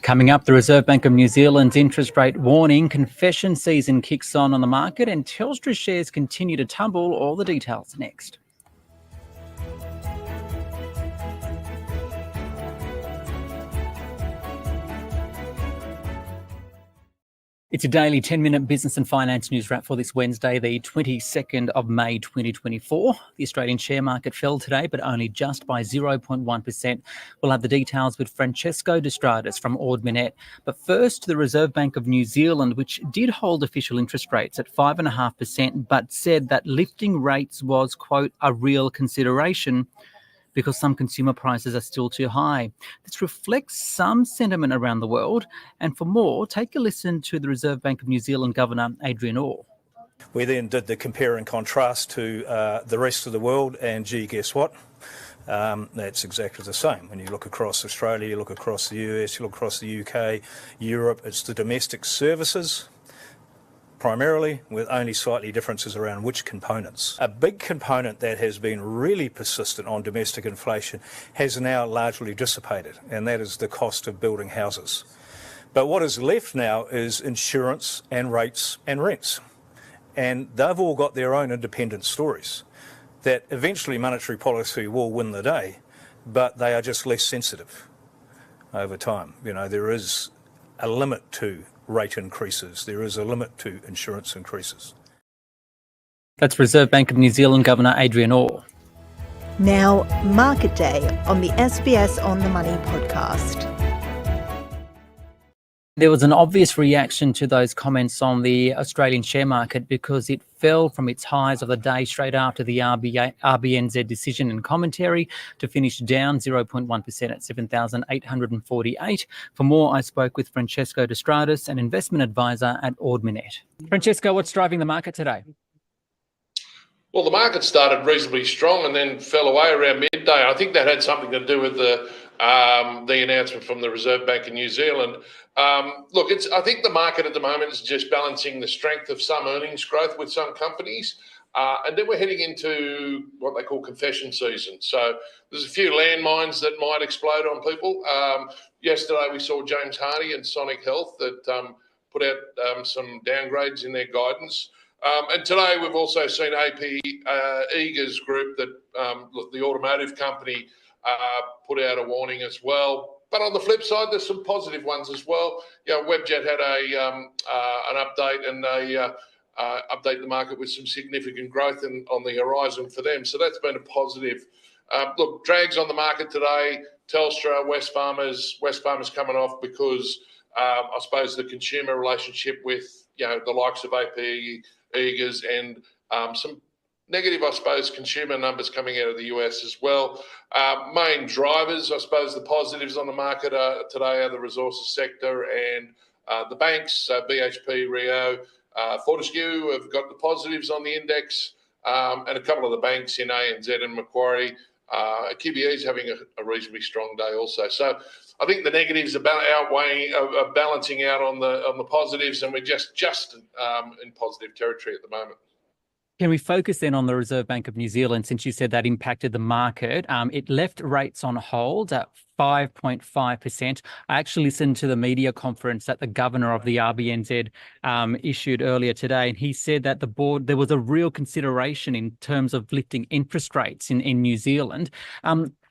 Coming up, the Reserve Bank of New Zealand's interest rate warning, confession season kicks on the market, and Telstra shares continue to tumble. All the details next. It's a daily 10-minute business and finance news wrap for this Wednesday, the 22nd of May 2024. The Australian share market fell today, but only just by 0.1%. We'll have the details with Francesco De Stradis from Ord Minnett. But first, the Reserve Bank of New Zealand, which did hold official interest rates at 5.5%, but said that lifting rates was, quote, a real consideration, because some consumer prices are still too high. This reflects some sentiment around the world. And for more, take a listen to the Reserve Bank of New Zealand Governor Adrian Orr. We then did the compare and contrast to the rest of the world, and gee, guess what? That's exactly the same. When you look across Australia, you look across the US, you look across the UK, Europe, it's the domestic services, primarily, with only slightly differences around which components. A big component that has been really persistent on domestic inflation has now largely dissipated, and that is the cost of building houses. But what is left now is insurance and rates and rents. And they've all got their own independent stories, that eventually monetary policy will win the day, but they are just less sensitive over time. You know, there is a limit to rate increases. There is a limit to insurance increases. That's Reserve Bank of New Zealand Governor Adrian Orr. Now, Market Day on the SBS On The Money podcast. There was an obvious reaction to those comments on the Australian share market because it fell from its highs of the day straight after the RBNZ decision and commentary to finish down 0.1% at 7,848. For more, I spoke with Francesco De Stradis, an investment advisor at Ord Minnett. Francesco, what's driving the market today? Well, the market started reasonably strong and then fell away around midday. I think that had something to do with the announcement from the Reserve Bank of New Zealand. Look, I think the market at the moment is just balancing the strength of some earnings growth with some companies. And then we're heading into what they call confession season. So there's a few landmines that might explode on people. Yesterday we saw James Hardie and Sonic Health that put out some downgrades in their guidance. And today we've also seen AP Eagers Group, that the automotive company, put out a warning as well. But on the flip side, there's some positive ones as well. You know, Webjet had an update, and they update the market with some significant growth on the horizon for them. So that's been a positive. Look, drags on the market today. Telstra, Wesfarmers coming off because I suppose the consumer relationship with the likes of AP Eagers and some negative, I suppose, consumer numbers coming out of the US as well. Main drivers, I suppose, the positives on the market today are the resources sector and the banks. BHP, Rio, Fortescue have got the positives on the index, and a couple of the banks in ANZ and Macquarie. QBE is having a reasonably strong day also. So I think the negatives are balancing out on the positives, and we're just in positive territory at the moment. Can we focus then on the Reserve Bank of New Zealand, since you said that impacted the market? It left rates on hold at 5.5%. I actually listened to the media conference that the governor of the RBNZ issued earlier today, and he said that there was a real consideration in terms of lifting interest rates in New Zealand.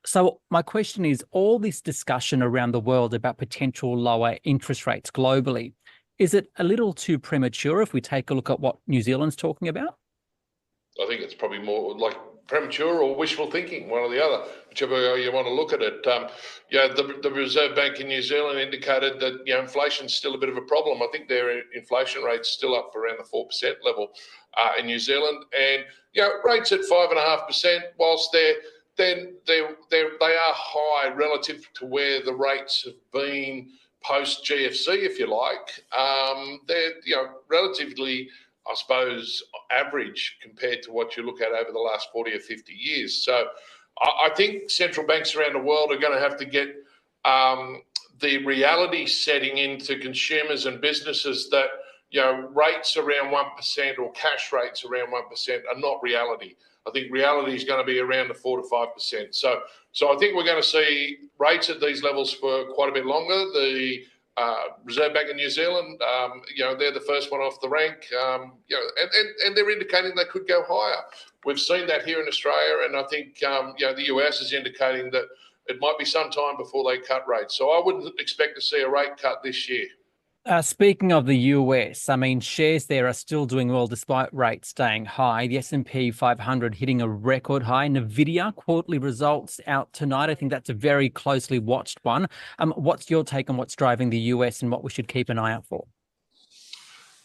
So my question is, all this discussion around the world about potential lower interest rates globally, is it a little too premature if we take a look at what New Zealand's talking about? I think it's probably more like premature or wishful thinking, one or the other, whichever way you want to look at it. The Reserve Bank in New Zealand indicated that inflation's still a bit of a problem. I think their inflation rate's still up around the 4% level in New Zealand, and rates at 5.5%, whilst they are high relative to where the rates have been post GFC, if you like. They're relatively, I suppose, average compared to what you look at over the last 40 or 50 years. So I think central banks around the world are going to have to get the reality setting into consumers and businesses that rates around 1% or cash rates around 1% are not reality. I think reality is going to be around the 4 to 5%. So I think we're going to see rates at these levels for quite a bit longer. The Reserve Bank of New Zealand, they're the first one off the rank, and they're indicating they could go higher. We've seen that here in Australia, and I think the US is indicating that it might be some time before they cut rates. So I wouldn't expect to see a rate cut this year. Speaking of the US, I mean, shares there are still doing well despite rates staying high. The S&P 500 hitting a record high. Nvidia quarterly results out tonight. I think that's a very closely watched one. What's your take on what's driving the US and what we should keep an eye out for?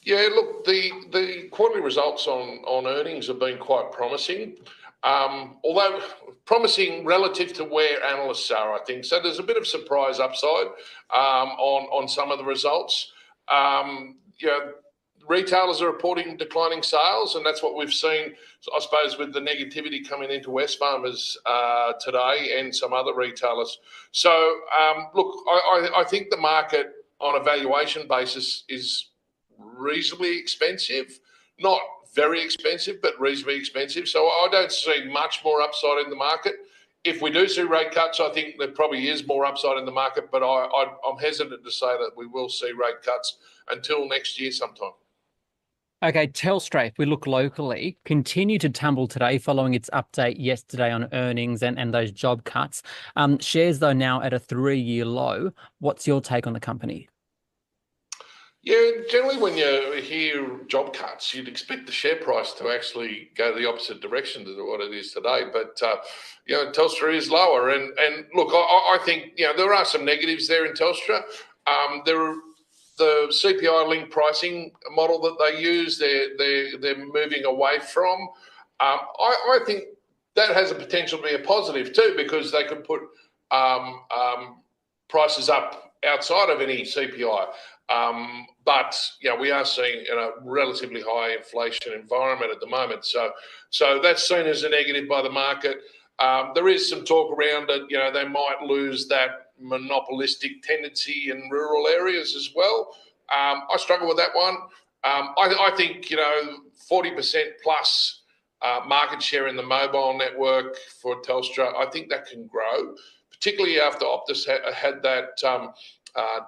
Yeah, look, the quarterly results on earnings have been quite promising, although promising relative to where analysts are, I think. So there's a bit of surprise upside on some of the results. Retailers are reporting declining sales, and that's what we've seen, I suppose, with the negativity coming into Wesfarmers today and some other retailers. So, look, I think the market on a valuation basis is reasonably expensive, not very expensive, but reasonably expensive. So I don't see much more upside in the market. If we do see rate cuts, I think there probably is more upside in the market, but I'm hesitant to say that we will see rate cuts until next year sometime. Okay, Telstra, if we look locally, continue to tumble today following its update yesterday on earnings and those job cuts. Shares, though, now at a 3-year low. What's your take on the company? Yeah, generally when you hear job cuts, you'd expect the share price to actually go the opposite direction to what it is today. But, Telstra is lower. And look, I think, there are some negatives there in Telstra. The CPI-linked pricing model that they use, they're moving away from. I think that has a potential to be a positive too, because they could put prices up outside of any CPI. But we are seeing a relatively high inflation environment at the moment. So that's seen as a negative by the market. There is some talk around that, they might lose that monopolistic tendency in rural areas as well. I struggle with that one. I think, 40% plus market share in the mobile network for Telstra, I think that can grow, particularly after Optus had that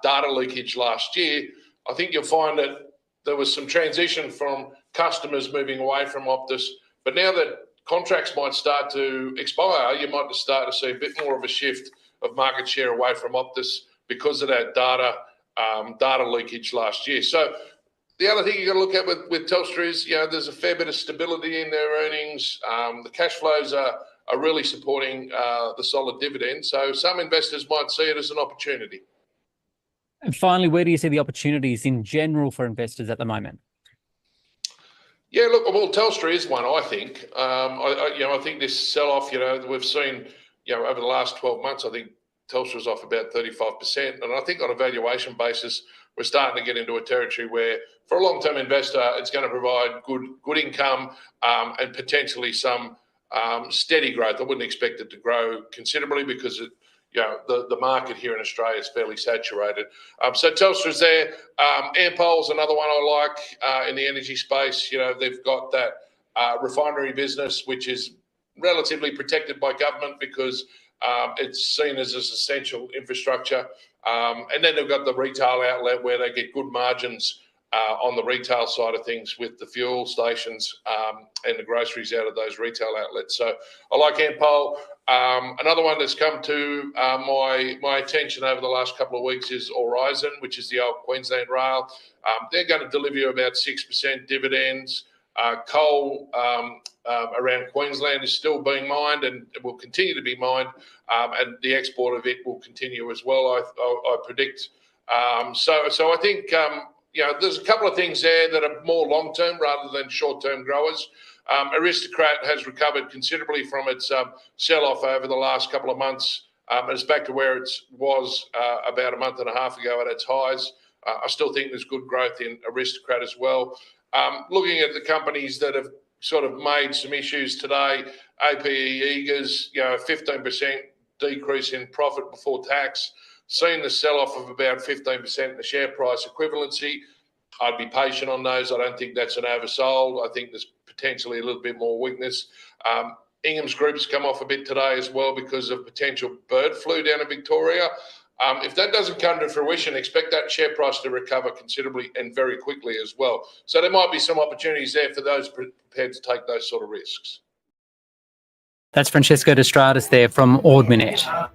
data leakage last year. I think you'll find that there was some transition from customers moving away from Optus, but now that contracts might start to expire, you might start to see a bit more of a shift of market share away from Optus because of that data leakage last year. So the other thing you got to look at with Telstra is, there's a fair bit of stability in their earnings. The cash flows are really supporting the solid dividend. So some investors might see it as an opportunity. And finally, where do you see the opportunities in general for investors at the moment? Yeah, look, well, Telstra is one, I think. I think this sell-off, we've seen, over the last 12 months, I think Telstra's off about 35%. And I think on a valuation basis, we're starting to get into a territory where, for a long-term investor, it's going to provide good income and potentially some steady growth. I wouldn't expect it to grow considerably because the market here in Australia is fairly saturated. So Telstra's there. Ampol's another one I like in the energy space. They've got that refinery business, which is relatively protected by government because it's seen as essential infrastructure. And then they've got the retail outlet where they get good margins on the retail side of things with the fuel stations and the groceries out of those retail outlets. So I like Ampol. Another one that's come to my attention over the last couple of weeks is Aurizon, which is the old Queensland Rail. They're going to deliver you about 6% dividends. Coal around Queensland is still being mined and will continue to be mined, and the export of it will continue as well, I predict. So I think there's a couple of things there that are more long-term rather than short-term growers. Aristocrat has recovered considerably from its sell-off over the last couple of months. It's back to where it was about a month and a half ago at its highs. I still think there's good growth in Aristocrat as well. Looking at the companies that have sort of made some issues today, APE Eagers, 15% decrease in profit before tax, seen the sell-off of about 15% in the share price equivalency. I'd be patient on those. I don't think that's an oversold. I think there's potentially a little bit more weakness. Ingham's Group's come off a bit today as well because of potential bird flu down in Victoria. If that doesn't come to fruition, expect that share price to recover considerably and very quickly as well. So there might be some opportunities there for those prepared to take those sort of risks. That's Francesco De Stradis there from Ord Minnett.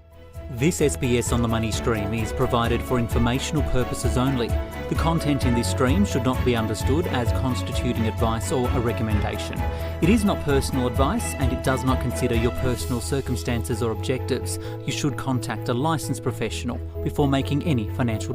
This SBS On The Money stream is provided for informational purposes only. The content in this stream should not be understood as constituting advice or a recommendation. It is not personal advice and it does not consider your personal circumstances or objectives. You should contact a licensed professional before making any financial